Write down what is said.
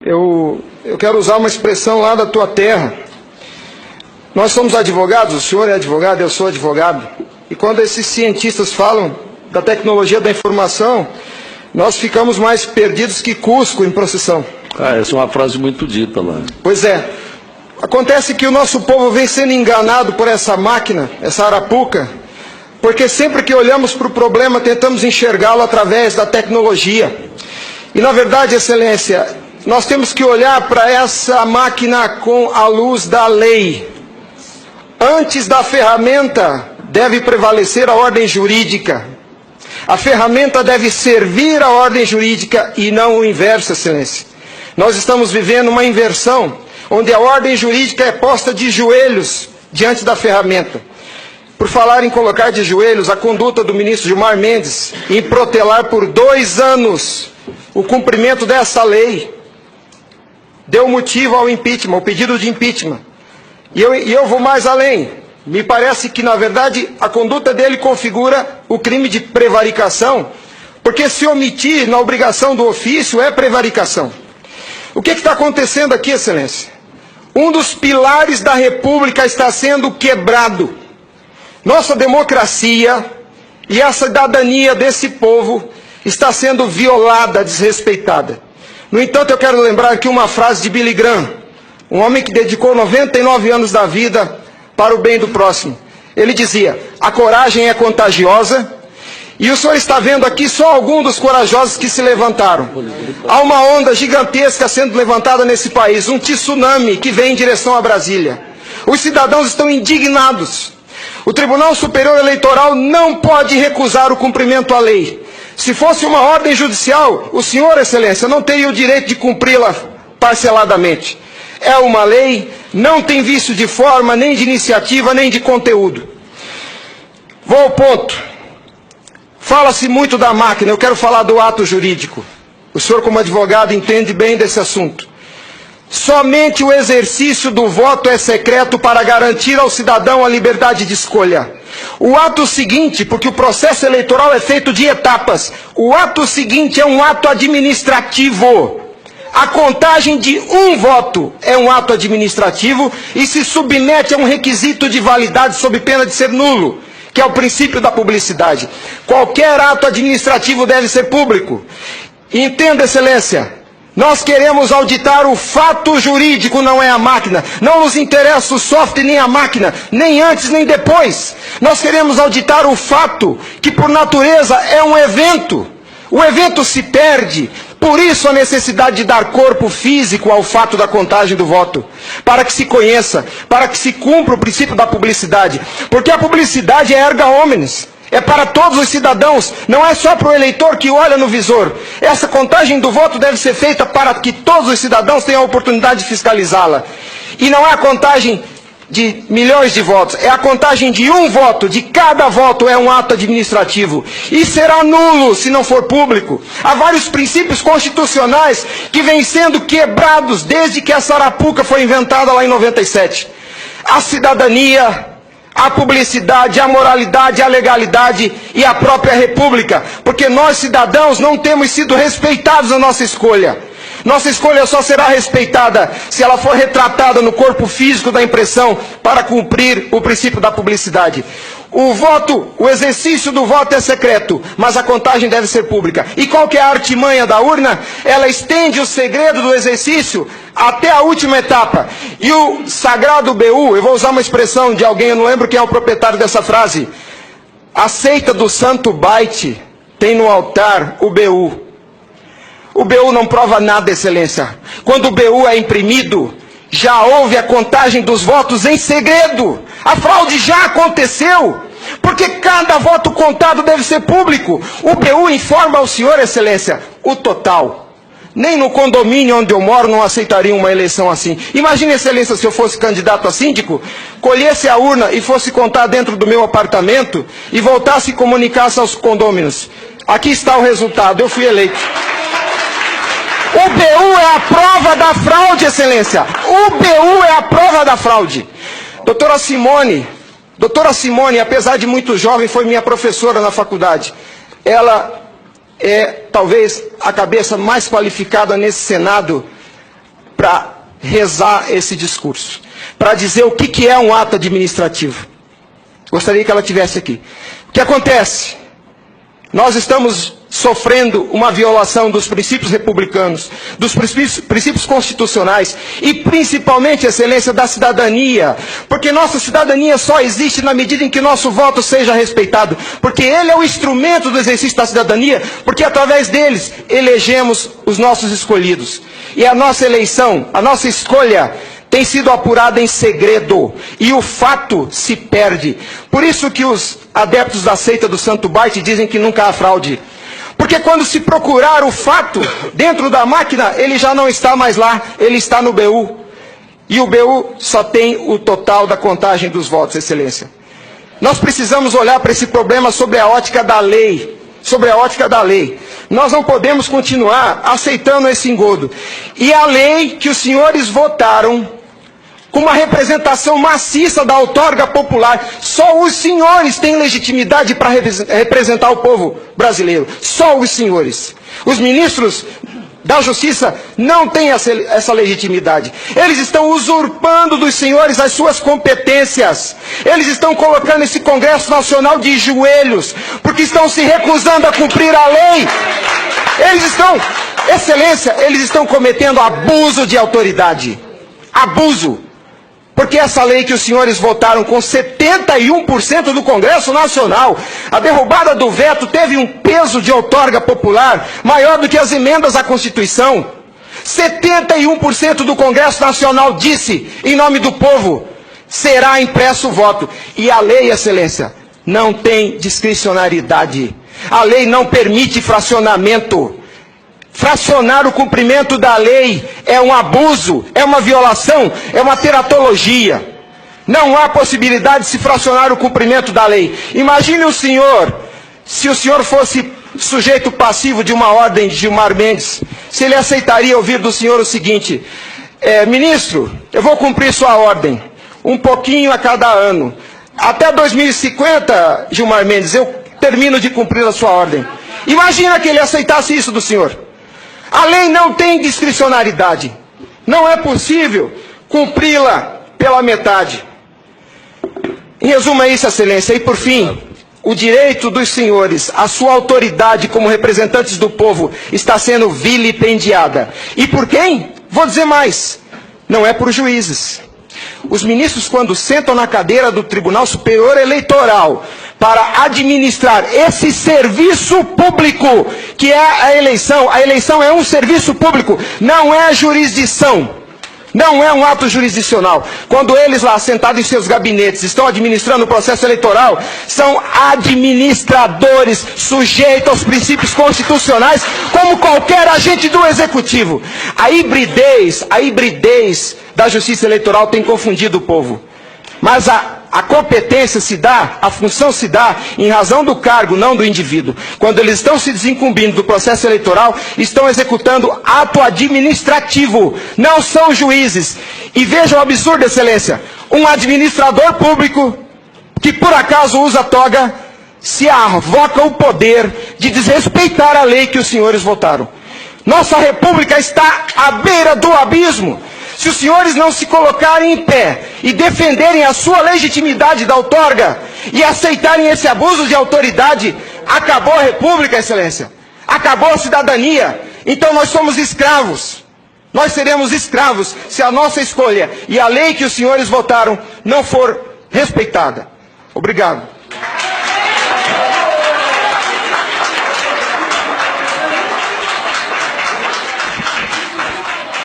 Eu quero usar uma expressão lá da tua terra. Nós somos advogados, o senhor é advogado, eu sou advogado. E quando esses cientistas falam da tecnologia da informação, nós ficamos mais perdidos que Cusco em procissão. Essa é uma frase muito dita lá. Pois é. Acontece que o nosso povo vem sendo enganado por essa máquina, essa arapuca, porque sempre que olhamos para o problema, tentamos enxergá-lo através da tecnologia. E na verdade, Excelência, nós temos que olhar para essa máquina com a luz da lei. Antes da ferramenta, deve prevalecer a ordem jurídica. A ferramenta deve servir a ordem jurídica e não o inverso, Excelência. Nós estamos vivendo uma inversão, onde a ordem jurídica é posta de joelhos diante da ferramenta. Por falar em colocar de joelhos, a conduta do ministro Gilmar Mendes em protelar por 2 anos o cumprimento dessa lei deu motivo ao impeachment, ao pedido de impeachment. E eu vou mais além. Me parece que, na verdade, a conduta dele configura o crime de prevaricação, porque se omitir na obrigação do ofício é prevaricação. O que está acontecendo aqui, Excelência? Um dos pilares da República está sendo quebrado. Nossa democracia e a cidadania desse povo está sendo violada, desrespeitada. No entanto, eu quero lembrar aqui uma frase de Billy Graham, um homem que dedicou 99 anos da vida para o bem do próximo. Ele dizia: a coragem é contagiosa, e o senhor está vendo aqui só alguns dos corajosos que se levantaram. Há uma onda gigantesca sendo levantada nesse país, um tsunami que vem em direção a Brasília. Os cidadãos estão indignados. O Tribunal Superior Eleitoral não pode recusar o cumprimento à lei. Se fosse uma ordem judicial, o senhor, Excelência, não teria o direito de cumpri-la parceladamente. É uma lei, não tem vício de forma, nem de iniciativa, nem de conteúdo. Vou ao ponto. Fala-se muito da máquina, eu quero falar do ato jurídico. O senhor, como advogado, entende bem desse assunto. Somente o exercício do voto é secreto para garantir ao cidadão a liberdade de escolha. O ato seguinte, porque o processo eleitoral é feito de etapas, o ato seguinte é um ato administrativo. A contagem de um voto é um ato administrativo e se submete a um requisito de validade sob pena de ser nulo, que é o princípio da publicidade. Qualquer ato administrativo deve ser público. Entenda, Excelência, nós queremos auditar o fato jurídico, não é a máquina. Não nos interessa o software nem a máquina, nem antes nem depois. Nós queremos auditar o fato, que por natureza é um evento. O evento se perde, por isso a necessidade de dar corpo físico ao fato da contagem do voto, para que se conheça, para que se cumpra o princípio da publicidade, porque a publicidade é erga omnes, é para todos os cidadãos, não é só para o eleitor que olha no visor. Essa contagem do voto deve ser feita para que todos os cidadãos tenham a oportunidade de fiscalizá-la. E não é a contagem de milhões de votos, é a contagem de um voto, de cada voto é um ato administrativo. E será nulo se não for público. Há vários princípios constitucionais que vêm sendo quebrados desde que essa arapuca foi inventada lá em 97. A cidadania, a publicidade, a moralidade, a legalidade e a própria república. Porque nós, cidadãos, não temos sido respeitados na nossa escolha. Nossa escolha só será respeitada se ela for retratada no corpo físico da impressão para cumprir o princípio da publicidade. O voto, o exercício do voto é secreto, mas a contagem deve ser pública. E qual que é a artimanha da urna? Ela estende o segredo do exercício até a última etapa. E o sagrado BU, eu vou usar uma expressão de alguém, eu não lembro quem é o proprietário dessa frase. A seita do santo byte tem no altar o BU. O BU não prova nada, Excelência. Quando o BU é imprimido, já houve a contagem dos votos em segredo. A fraude já aconteceu, porque cada voto contado deve ser público. O BU informa ao senhor, Excelência, o total. Nem no condomínio onde eu moro não aceitaria uma eleição assim. Imagine, Excelência, se eu fosse candidato a síndico, colhesse a urna e fosse contar dentro do meu apartamento e voltasse e comunicasse aos condôminos. Aqui está o resultado, eu fui eleito. O BU é a prova da fraude, Excelência. O BU é a prova da fraude. Doutora Simone, apesar de muito jovem, foi minha professora na faculdade. Ela é talvez a cabeça mais qualificada nesse Senado para rezar esse discurso, para dizer o que é um ato administrativo. Gostaria que ela estivesse aqui. O que acontece? Nós estamos sofrendo uma violação dos princípios republicanos, dos princípios constitucionais e principalmente, excelência, da cidadania, porque nossa cidadania só existe na medida em que nosso voto seja respeitado, porque ele é o instrumento do exercício da cidadania, porque através deles elegemos os nossos escolhidos. E a nossa eleição, a nossa escolha tem sido apurada em segredo, e o fato se perde. Por isso que os adeptos da seita do Santo Bart dizem que nunca há fraude. Porque quando se procurar o fato dentro da máquina, ele já não está mais lá, ele está no BU. E o BU só tem o total da contagem dos votos, excelência. Nós precisamos olhar para esse problema sobre a ótica da lei. Sobre a ótica da lei. Nós não podemos continuar aceitando esse engodo. E a lei que os senhores votaram, com uma representação maciça da outorga popular, só os senhores têm legitimidade para representar o povo brasileiro. Só os senhores. Os ministros da Justiça não têm essa legitimidade. Eles estão usurpando dos senhores as suas competências. Eles estão colocando esse Congresso Nacional de joelhos, porque estão se recusando a cumprir a lei. Eles estão, excelência, eles estão cometendo abuso de autoridade. Abuso. Porque essa lei que os senhores votaram com 71% do Congresso Nacional, a derrubada do veto teve um peso de outorga popular maior do que as emendas à Constituição. 71% do Congresso Nacional disse, em nome do povo, será impresso o voto. E a lei, excelência, não tem discricionariedade. A lei não permite fracionamento. Fracionar o cumprimento da lei é um abuso, é uma violação, é uma teratologia. Não há possibilidade de se fracionar o cumprimento da lei. Imagine o senhor, se o senhor fosse sujeito passivo de uma ordem de Gilmar Mendes, se ele aceitaria ouvir do senhor o seguinte: ministro, eu vou cumprir sua ordem, um pouquinho a cada ano. Até 2050, Gilmar Mendes, eu termino de cumprir a sua ordem. Imagina que ele aceitasse isso do senhor. A lei não tem discricionariedade. Não é possível cumpri-la pela metade. Em resumo é isso, excelência. E por fim, o direito dos senhores, a sua autoridade como representantes do povo está sendo vilipendiada. E por quem? Vou dizer mais. Não é por juízes. Os ministros, quando sentam na cadeira do Tribunal Superior Eleitoral para administrar esse serviço público, que é a eleição é um serviço público, não é jurisdição, não é um ato jurisdicional. Quando eles lá, sentados em seus gabinetes, estão administrando o processo eleitoral, são administradores sujeitos aos princípios constitucionais, como qualquer agente do Executivo. A hibridez da Justiça Eleitoral tem confundido o povo. Mas a competência se dá, a função se dá em razão do cargo, não do indivíduo. Quando eles estão se desincumbindo do processo eleitoral, estão executando ato administrativo, não são juízes. E vejam o absurdo, excelência, um administrador público que por acaso usa toga, se arvoca o poder de desrespeitar a lei que os senhores votaram. Nossa república está à beira do abismo. Se os senhores não se colocarem em pé e defenderem a sua legitimidade da outorga e aceitarem esse abuso de autoridade, acabou a república, excelência. Acabou a cidadania. Então nós somos escravos. Nós seremos escravos se a nossa escolha e a lei que os senhores votaram não for respeitada. Obrigado.